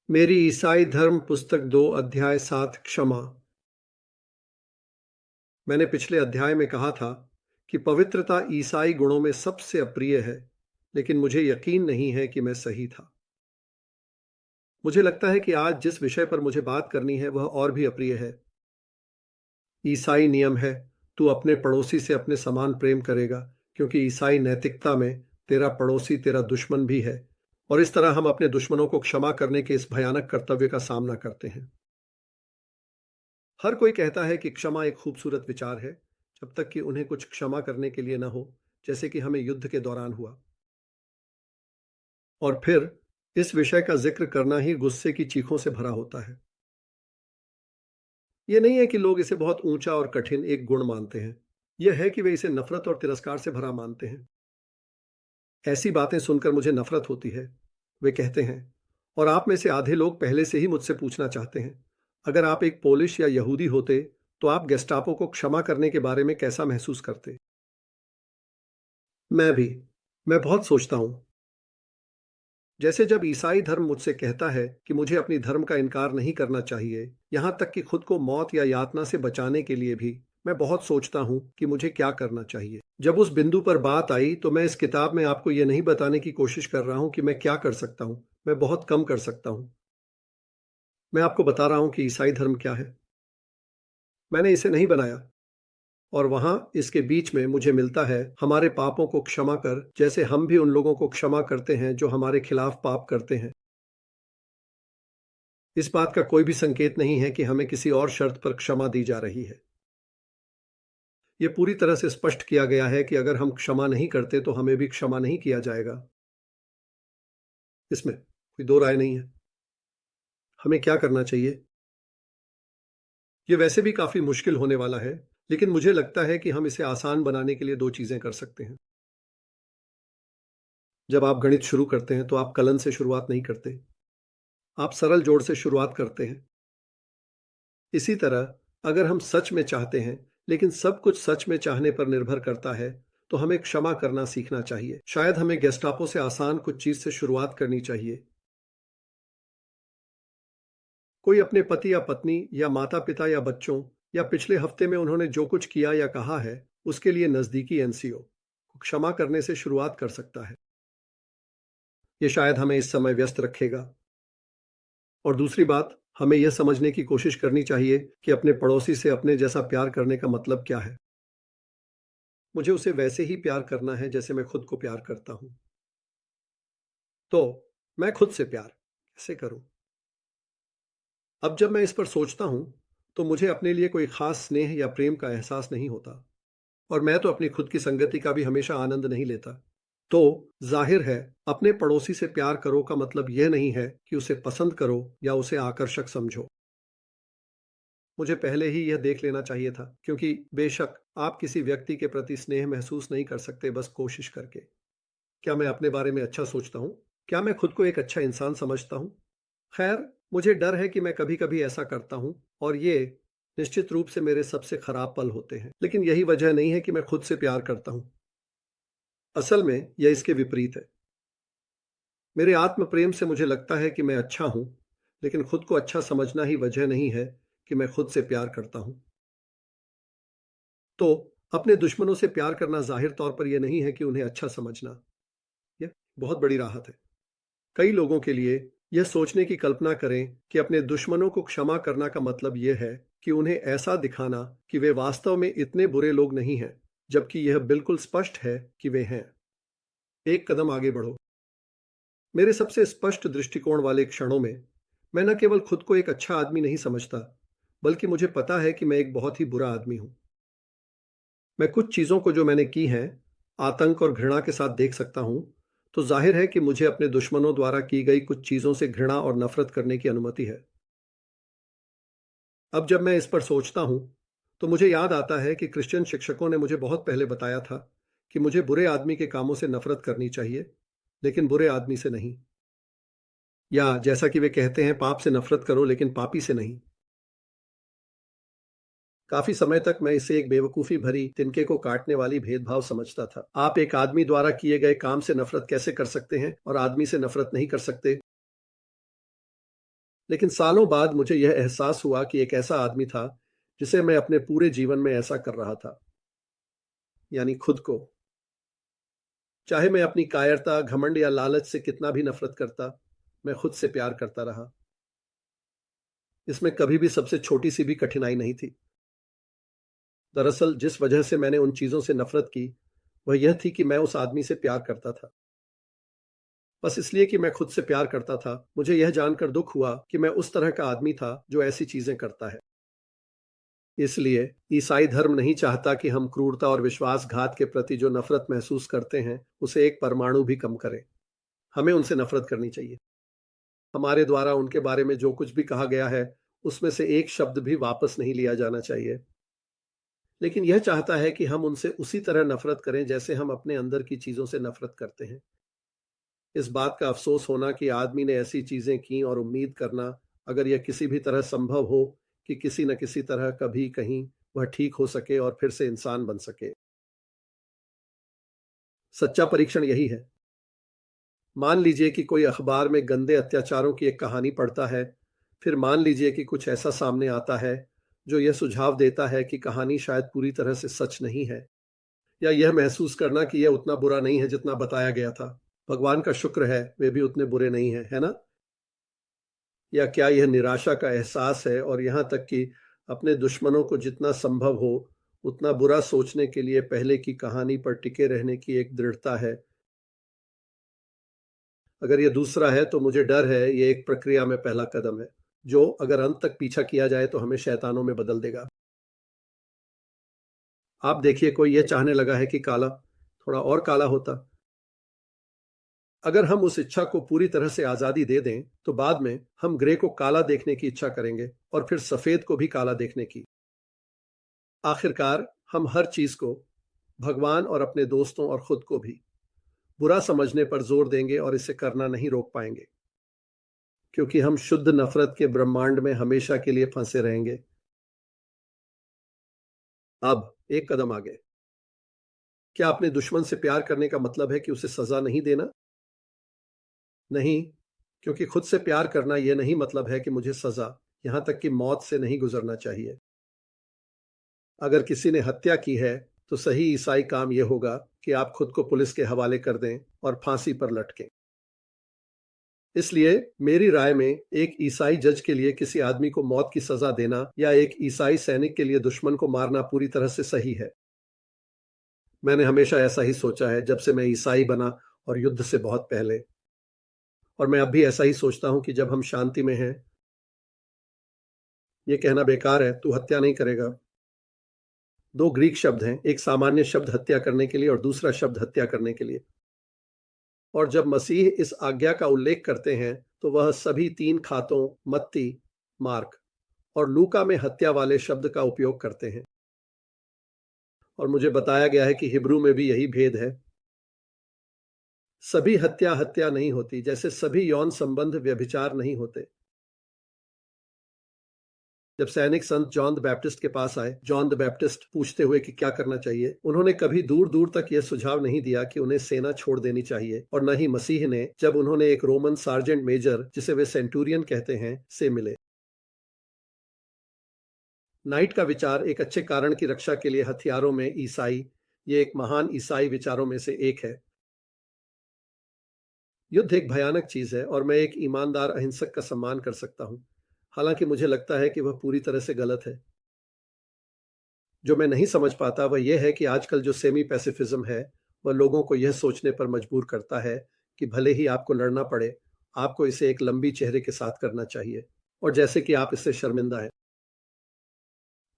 मेरी ईसाई धर्म पुस्तक 2 अध्याय 7 क्षमा। मैंने पिछले अध्याय में कहा था कि पवित्रता ईसाई गुणों में सबसे अप्रिय है, लेकिन मुझे यकीन नहीं है कि मैं सही था। मुझे लगता है कि आज जिस विषय पर मुझे बात करनी है वह और भी अप्रिय है। ईसाई नियम है, तू अपने पड़ोसी से अपने समान प्रेम करेगा, क्योंकि ईसाई नैतिकता में तेरा पड़ोसी तेरा दुश्मन भी है। और इस तरह हम अपने दुश्मनों को क्षमा करने के इस भयानक कर्तव्य का सामना करते हैं। हर कोई कहता है कि क्षमा एक खूबसूरत विचार है, जब तक कि उन्हें कुछ क्षमा करने के लिए न हो, जैसे कि हमें युद्ध के दौरान हुआ। और फिर इस विषय का जिक्र करना ही गुस्से की चीखों से भरा होता है। यह नहीं है कि लोग इसे बहुत ऊंचा और कठिन एक गुण मानते हैं, यह है कि वे इसे नफरत और तिरस्कार से भरा मानते हैं। ऐसी बातें सुनकर मुझे नफरत होती है। वे कहते हैं, और आप में से आधे लोग पहले से ही मुझसे पूछना चाहते हैं, अगर आप एक पोलिश या यहूदी होते तो आप गेस्टापो को क्षमा करने के बारे में कैसा महसूस करते। मैं भी। मैं बहुत सोचता हूं। जैसे जब ईसाई धर्म मुझसे कहता है कि मुझे अपनी धर्म का इनकार नहीं करना चाहिए, यहां तक कि खुद को मौत या यातना से बचाने के लिए भी, मैं बहुत सोचता हूं कि मुझे क्या करना चाहिए। जब उस बिंदु पर बात आई तो मैं इस किताब में आपको यह नहीं बताने की कोशिश कर रहा हूं कि मैं क्या कर सकता हूं। मैं बहुत कम कर सकता हूं। मैं आपको बता रहा हूं कि ईसाई धर्म क्या है। मैंने इसे नहीं बनाया, और वहां इसके बीच में मुझे मिलता है हमारे पापों को क्षमा कर, जैसे हम भी उन लोगों को क्षमा करते हैं जो हमारे खिलाफ पाप करते हैं। इस बात का कोई भी संकेत नहीं है कि हमें किसी और शर्त पर क्षमा दी जा रही है। यह पूरी तरह से स्पष्ट किया गया है कि अगर हम क्षमा नहीं करते तो हमें भी क्षमा नहीं किया जाएगा। इसमें कोई दो राय नहीं है। हमें क्या करना चाहिए? यह वैसे भी काफी मुश्किल होने वाला है, लेकिन मुझे लगता है कि हम इसे आसान बनाने के लिए दो चीजें कर सकते हैं। जब आप गणित शुरू करते हैं तो आप कलन से शुरुआत नहीं करते, आप सरल जोड़ से शुरुआत करते हैं। इसी तरह अगर हम सच में चाहते हैं, लेकिन सब कुछ सच में चाहने पर निर्भर करता है, तो हमें क्षमा करना सीखना चाहिए। शायद हमें गेस्टापो से आसान कुछ चीज से शुरुआत करनी चाहिए। कोई अपने पति या पत्नी या माता पिता या बच्चों या पिछले हफ्ते में उन्होंने जो कुछ किया या कहा है, उसके लिए नजदीकी एनसीओ को क्षमा करने से शुरुआत कर सकता है। ये शायद हमें इस समय व्यस्त रखेगा। और दूसरी बात, हमें यह समझने की कोशिश करनी चाहिए कि अपने पड़ोसी से अपने जैसा प्यार करने का मतलब क्या है। मुझे उसे वैसे ही प्यार करना है जैसे मैं खुद को प्यार करता हूं। तो मैं खुद से प्यार कैसे करूं? अब जब मैं इस पर सोचता हूं, तो मुझे अपने लिए कोई खास स्नेह या प्रेम का एहसास नहीं होता। और मैं तो अपनी खुद की संगति का भी हमेशा आनंद नहीं लेता। तो जाहिर है, अपने पड़ोसी से प्यार करो का मतलब यह नहीं है कि उसे पसंद करो या उसे आकर्षक समझो। मुझे पहले ही यह देख लेना चाहिए था, क्योंकि बेशक आप किसी व्यक्ति के प्रति स्नेह महसूस नहीं कर सकते बस कोशिश करके। क्या मैं अपने बारे में अच्छा सोचता हूँ? क्या मैं खुद को एक अच्छा इंसान समझता हूँ? खैर, मुझे डर है कि मैं कभी कभी ऐसा करता हूँ, और ये निश्चित रूप से मेरे सबसे खराब पल होते हैं। लेकिन यही वजह नहीं है कि मैं खुद से प्यार करता हूँ। असल में यह इसके विपरीत है। मेरे आत्म प्रेम से मुझे लगता है कि मैं अच्छा हूं, लेकिन खुद को अच्छा समझना ही वजह नहीं है कि मैं खुद से प्यार करता हूं। तो अपने दुश्मनों से प्यार करना जाहिर तौर पर यह नहीं है कि उन्हें अच्छा समझना। यह बहुत बड़ी राहत है। कई लोगों के लिए यह सोचने की कल्पना करें कि अपने दुश्मनों को क्षमा करना का मतलब यह है कि उन्हें ऐसा दिखाना कि वे वास्तव में इतने बुरे लोग नहीं हैं, जबकि यह बिल्कुल स्पष्ट है कि वे हैं। एक कदम आगे बढ़ो। मेरे सबसे स्पष्ट दृष्टिकोण वाले क्षणों में मैं न केवल खुद को एक अच्छा आदमी नहीं समझता, बल्कि मुझे पता है कि मैं एक बहुत ही बुरा आदमी हूं। मैं कुछ चीजों को जो मैंने की हैं, आतंक और घृणा के साथ देख सकता हूं। तो जाहिर है कि मुझे अपने दुश्मनों द्वारा की गई कुछ चीजों से घृणा और नफरत करने की अनुमति है। अब जब मैं इस पर सोचता हूं, तो मुझे याद आता है कि क्रिश्चियन शिक्षकों ने मुझे बहुत पहले बताया था कि मुझे बुरे आदमी के कामों से नफरत करनी चाहिए, लेकिन बुरे आदमी से नहीं। या जैसा कि वे कहते हैं, पाप से नफरत करो लेकिन पापी से नहीं। काफी समय तक मैं इसे एक बेवकूफी भरी, तिनके को काटने वाली भेदभाव समझता था। आप एक आदमी द्वारा किए गए काम से नफरत कैसे कर सकते हैं और आदमी से नफरत नहीं कर सकते? लेकिन सालों बाद मुझे यह एहसास हुआ कि एक ऐसा आदमी था जिसे मैं अपने पूरे जीवन में ऐसा कर रहा था, यानी खुद को। चाहे मैं अपनी कायरता, घमंड या लालच से कितना भी नफरत करता, मैं खुद से प्यार करता रहा। इसमें कभी भी सबसे छोटी सी भी कठिनाई नहीं थी। दरअसल जिस वजह से मैंने उन चीजों से नफरत की, वह यह थी कि मैं उस आदमी से प्यार करता था। बस इसलिए कि मैं खुद से प्यार करता था, मुझे यह जानकर दुख हुआ कि मैं उस तरह का आदमी था जो ऐसी चीजें करता है। इसलिए ईसाई धर्म नहीं चाहता कि हम क्रूरता और विश्वासघात के प्रति जो नफरत महसूस करते हैं, उसे एक परमाणु भी कम करें। हमें उनसे नफरत करनी चाहिए। हमारे द्वारा उनके बारे में जो कुछ भी कहा गया है, उसमें से एक शब्द भी वापस नहीं लिया जाना चाहिए। लेकिन यह चाहता है कि हम उनसे उसी तरह नफरत करें जैसे हम अपने अंदर की चीजों से नफरत करते हैं। इस बात का अफसोस होना कि आदमी ने ऐसी चीजें की और उम्मीद करना, अगर यह किसी भी तरह संभव हो कि किसी न किसी तरह कभी कहीं वह ठीक हो सके और फिर से इंसान बन सके। सच्चा परीक्षण यही है। मान लीजिए कि कोई अखबार में गंदे अत्याचारों की एक कहानी पढ़ता है। फिर मान लीजिए कि कुछ ऐसा सामने आता है जो यह सुझाव देता है कि कहानी शायद पूरी तरह से सच नहीं है, या यह महसूस करना कि यह उतना बुरा नहीं है जितना बताया गया था। भगवान का शुक्र है वे भी उतने बुरे नहीं हैं, है ना? या क्या यह निराशा का एहसास है और यहां तक कि अपने दुश्मनों को जितना संभव हो उतना बुरा सोचने के लिए पहले की कहानी पर टिके रहने की एक दृढ़ता है? अगर ये दूसरा है तो मुझे डर है ये एक प्रक्रिया में पहला कदम है, जो अगर अंत तक पीछा किया जाए तो हमें शैतानों में बदल देगा। आप देखिए, कोई ये चाहने लगा है कि काला थोड़ा और काला होता। अगर हम उस इच्छा को पूरी तरह से आजादी दे दें तो बाद में हम ग्रे को काला देखने की इच्छा करेंगे और फिर सफेद को भी काला देखने की। आखिरकार हम हर चीज को, भगवान और अपने दोस्तों और खुद को भी, बुरा समझने पर जोर देंगे और इसे करना नहीं रोक पाएंगे, क्योंकि हम शुद्ध नफरत के ब्रह्मांड में हमेशा के लिए फंसे रहेंगे। अब एक कदम आगे। क्या अपने दुश्मन से प्यार करने का मतलब है कि उसे सजा नहीं देना? नहीं, क्योंकि खुद से प्यार करना यह नहीं मतलब है कि मुझे सजा, यहां तक कि मौत से नहीं गुजरना चाहिए। अगर किसी ने हत्या की है तो सही ईसाई काम यह होगा कि आप खुद को पुलिस के हवाले कर दें और फांसी पर लटकें। इसलिए मेरी राय में एक ईसाई जज के लिए किसी आदमी को मौत की सजा देना या एक ईसाई सैनिक के लिए दुश्मन को मारना पूरी तरह से सही है। मैंने हमेशा ऐसा ही सोचा है, जब से मैं ईसाई बना और युद्ध से बहुत पहले। और मैं अब भी ऐसा ही सोचता हूं कि जब हम शांति में हैं। ये कहना बेकार है, तू हत्या नहीं करेगा। दो ग्रीक शब्द हैं, एक सामान्य शब्द हत्या करने के लिए और दूसरा शब्द हत्या करने के लिए। और जब मसीह इस आज्ञा का उल्लेख करते हैं तो वह सभी तीन खातों, मत्ती, मार्क और लूका में हत्या वाले शब्द का उपयोग करते हैं। और मुझे बताया गया है कि हिब्रू में भी यही भेद है। सभी हत्या हत्या नहीं होती, जैसे सभी यौन संबंध व्यभिचार नहीं होते। जब सैनिक संत जॉन द बैप्टिस्ट के पास आए, जॉन द बैप्टिस्ट पूछते हुए कि क्या करना चाहिए, उन्होंने कभी दूर दूर तक यह सुझाव नहीं दिया कि उन्हें सेना छोड़ देनी चाहिए, और न ही मसीह ने, जब उन्होंने एक रोमन सार्जेंट मेजर, जिसे वे सेंटूरियन कहते हैं, से मिले। नाइट का विचार एक अच्छे कारण की रक्षा के लिए हथियारों में ईसाई, ये एक महान ईसाई विचारों में से एक है। युद्ध एक भयानक चीज है और मैं एक ईमानदार अहिंसक का सम्मान कर सकता हूं, हालांकि मुझे लगता है कि वह पूरी तरह से गलत है। जो मैं नहीं समझ पाता वह यह है कि आजकल जो सेमी पैसिफिज्म है, वह लोगों को यह सोचने पर मजबूर करता है कि भले ही आपको लड़ना पड़े, आपको इसे एक लंबी चेहरे के साथ करना चाहिए, और जैसे कि आप इससे शर्मिंदा हैं।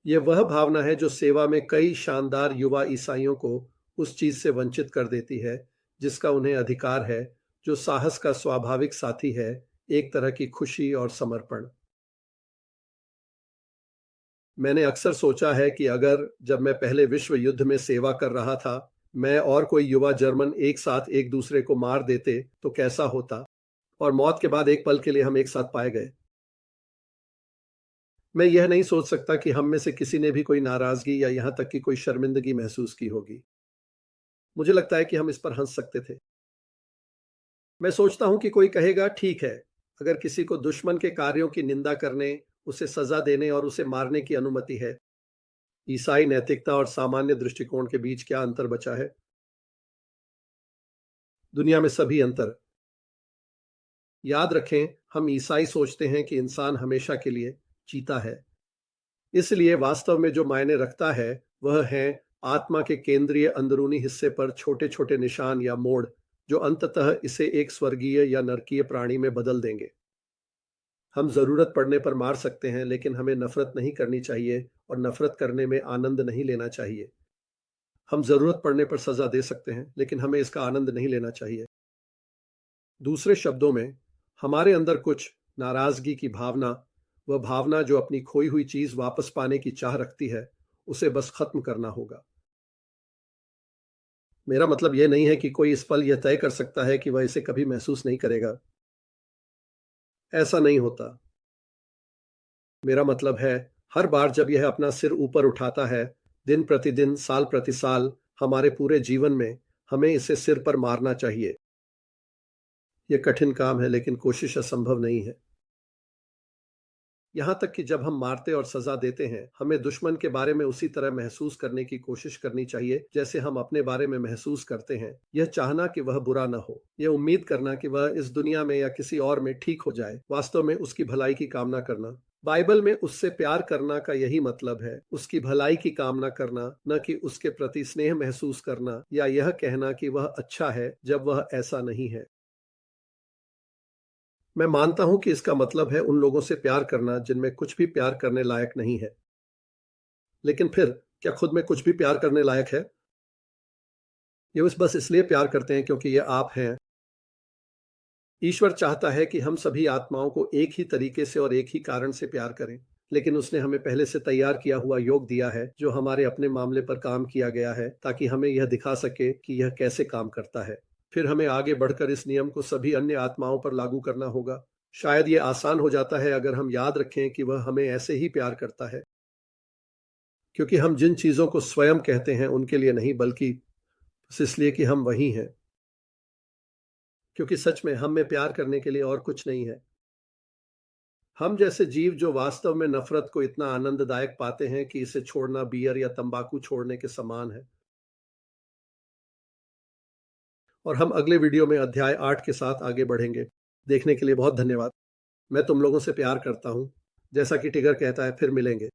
यह वह भावना है जो सेवा में कई शानदार युवा ईसाइयों को उस चीज से वंचित कर देती है जिसका उन्हें अधिकार है, जो साहस का स्वाभाविक साथी है, एक तरह की खुशी और समर्पण। मैंने अक्सर सोचा है कि अगर, जब मैं पहले विश्व युद्ध में सेवा कर रहा था, मैं और कोई युवा जर्मन एक साथ एक दूसरे को मार देते तो कैसा होता, और मौत के बाद एक पल के लिए हम एक साथ पाए गए। मैं यह नहीं सोच सकता कि हम में से किसी ने भी कोई नाराजगी या यहां तक कि कोई शर्मिंदगी महसूस की होगी। मुझे लगता है कि हम इस पर हंस सकते थे। मैं सोचता हूं कि कोई कहेगा, ठीक है, अगर किसी को दुश्मन के कार्यों की निंदा करने, उसे सजा देने और उसे मारने की अनुमति है, ईसाई नैतिकता और सामान्य दृष्टिकोण के बीच क्या अंतर बचा है? दुनिया में सभी अंतर। याद रखें, हम ईसाई सोचते हैं कि इंसान हमेशा के लिए जीता है। इसलिए वास्तव में जो मायने रखता है वह है आत्मा के केंद्रीय अंदरूनी हिस्से पर छोटे छोटे निशान या मोड़, जो अंततः इसे एक स्वर्गीय या नरकीय प्राणी में बदल देंगे। हम जरूरत पड़ने पर मार सकते हैं, लेकिन हमें नफरत नहीं करनी चाहिए और नफरत करने में आनंद नहीं लेना चाहिए। हम जरूरत पड़ने पर सजा दे सकते हैं, लेकिन हमें इसका आनंद नहीं लेना चाहिए। दूसरे शब्दों में, हमारे अंदर कुछ नाराजगी की भावना, वह भावना जो अपनी खोई हुई चीज वापस पाने की चाह रखती है, उसे बस खत्म करना होगा। मेरा मतलब यह नहीं है कि कोई इस पल यह तय कर सकता है कि वह इसे कभी महसूस नहीं करेगा। ऐसा नहीं होता। मेरा मतलब है, हर बार जब यह अपना सिर ऊपर उठाता है, दिन प्रतिदिन, साल प्रति साल, हमारे पूरे जीवन में, हमें इसे सिर पर मारना चाहिए। यह कठिन काम है, लेकिन कोशिश असंभव नहीं है। यहां तक कि जब हम मारते और सजा देते हैं, हमें दुश्मन के बारे में उसी तरह महसूस करने की कोशिश करनी चाहिए जैसे हम अपने बारे में महसूस करते हैं। यह चाहना कि वह बुरा न हो, यह उम्मीद करना कि वह इस दुनिया में या किसी और में ठीक हो जाए, वास्तव में उसकी भलाई की कामना करना। बाइबल में उससे प्यार करना का यही मतलब है, उसकी भलाई की कामना करना, न कि उसके प्रति स्नेह महसूस करना या यह कहना कि वह अच्छा है जब वह ऐसा नहीं है। मैं मानता हूं कि इसका मतलब है उन लोगों से प्यार करना जिनमें कुछ भी प्यार करने लायक नहीं है। लेकिन फिर क्या खुद में कुछ भी प्यार करने लायक है? ये बस इसलिए प्यार करते हैं क्योंकि ये आप हैं। ईश्वर चाहता है कि हम सभी आत्माओं को एक ही तरीके से और एक ही कारण से प्यार करें, लेकिन उसने हमें पहले से तैयार किया हुआ योग दिया है, जो हमारे अपने मामले पर काम किया गया है, ताकि हमें यह दिखा सके कि यह कैसे काम करता है। फिर हमें आगे बढ़कर इस नियम को सभी अन्य आत्माओं पर लागू करना होगा। शायद ये आसान हो जाता है अगर हम याद रखें कि वह हमें ऐसे ही प्यार करता है, क्योंकि हम जिन चीजों को स्वयं कहते हैं उनके लिए नहीं, बल्कि बस इसलिए कि हम वही हैं। क्योंकि सच में हम में प्यार करने के लिए और कुछ नहीं है। हम जैसे जीव जो वास्तव में नफरत को इतना आनंददायक पाते हैं कि इसे छोड़ना बियर या तंबाकू छोड़ने के समान है। और हम अगले वीडियो में अध्याय 8 के साथ आगे बढ़ेंगे। देखने के लिए बहुत धन्यवाद। मैं तुम लोगों से प्यार करता हूं। जैसा कि टिगर कहता है, फिर मिलेंगे।